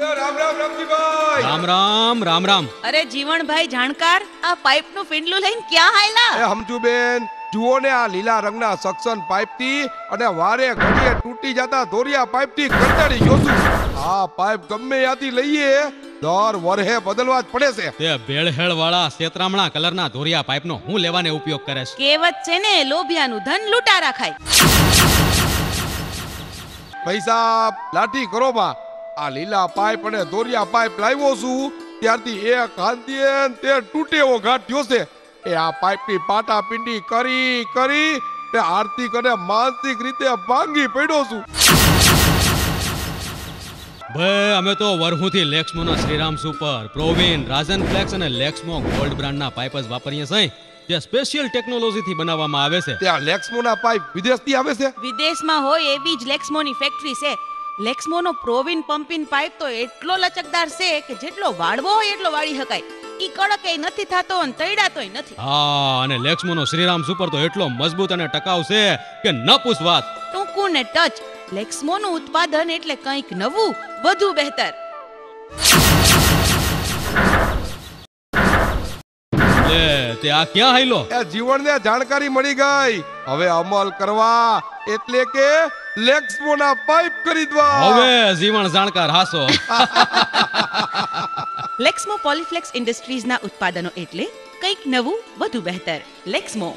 રામ રામ રમજીભાઈ. રામ રામ રામ રામ. અરે જીવણભાઈ જાણકાર, આ પાઇપનું ફીંડલું લઈને ક્યાં હાયલા? એ હમજુબેન, જુઓ ને આ લીલા રંગના સક્શન પાઇપ થી અને વારે ઘડીએ તૂટી જતા ધોરિયા પાઇપ થી કંટાળી ગયો છું. આ પાઇપ ગમે ત્યાંથી લઈએ દર વર્ષે બદલવા જ પડે છે. તે ભેળહેળ વાળા સેતરામણા કલરના ધોરિયા પાઇપનો હું લેવાને ઉપયોગ કરે છે. કહેવત છે ને, લોભિયાનું ધન લૂંટારા ખાય. પૈસા લાઠી કરો માં. આ લીલા પાઇપ અને ધોરિયા પાઇપ લાવ્યો છું ત્યારથી એક હાંધીએ તે તૂટે એવો ઘાટ થયો છે. એ આ પાઇપ ની પાટા પિંડી કરી કરી તે આર્થિક અને માનસિક રીતે ભાંગી પડ્યો છું. ભાઈ અમે તો વરહુથી લેક્સમોનો શ્રીરામ સુપર, પ્રોવિન, રાજન ફ્લેક્સ અને લેક્સમો ગોલ્ડ બ્રાન્ડના પાઇપ જ વાપરીએ છીએ, જે સ્પેશિયલ ટેકનોલોજીથી બનાવવામાં આવે છે. ત્યાં લેક્સમોના પાઇપ વિદેશથી આવે છે. વિદેશમાં હોય એવી જ લેક્સમોની ફેક્ટરી છે. લેક્સમોનો પ્રોવિન પમ્પિંગ પાઇપ તો એટલો લચકદાર છે કે જેટલો વાળવો હોય એટલો વાળી શકાય. ઈ કડક નથી થતો અને તૈડાતોય નથી. હા, અને લેક્સમોનો શ્રીરામ સુપર તો એટલો મજબૂત અને ટકાઉ છે કે ન પૂછ વાત. ટૂંકું ને ટચ. લેક્સમોનું ઉત્પાદન એટલે કંઈક નવું, વધુ બહેતર. લે તે આ ક્યાં હાઈલો? એ જીવનને જાણકારી મળી ગઈ. હવે અમલ કરવા એટલે કે લેક્સમોના પાઇપ ખરીદવા. હવે જીવન જાણકાર હાસો. લેક્સમો પોલીફ્લેક્સ ઇન્ડસ્ટ્રીઝના ઉત્પાદનો એટલે કંઈક નવું, વધુ બહેતર. લેક્સમો.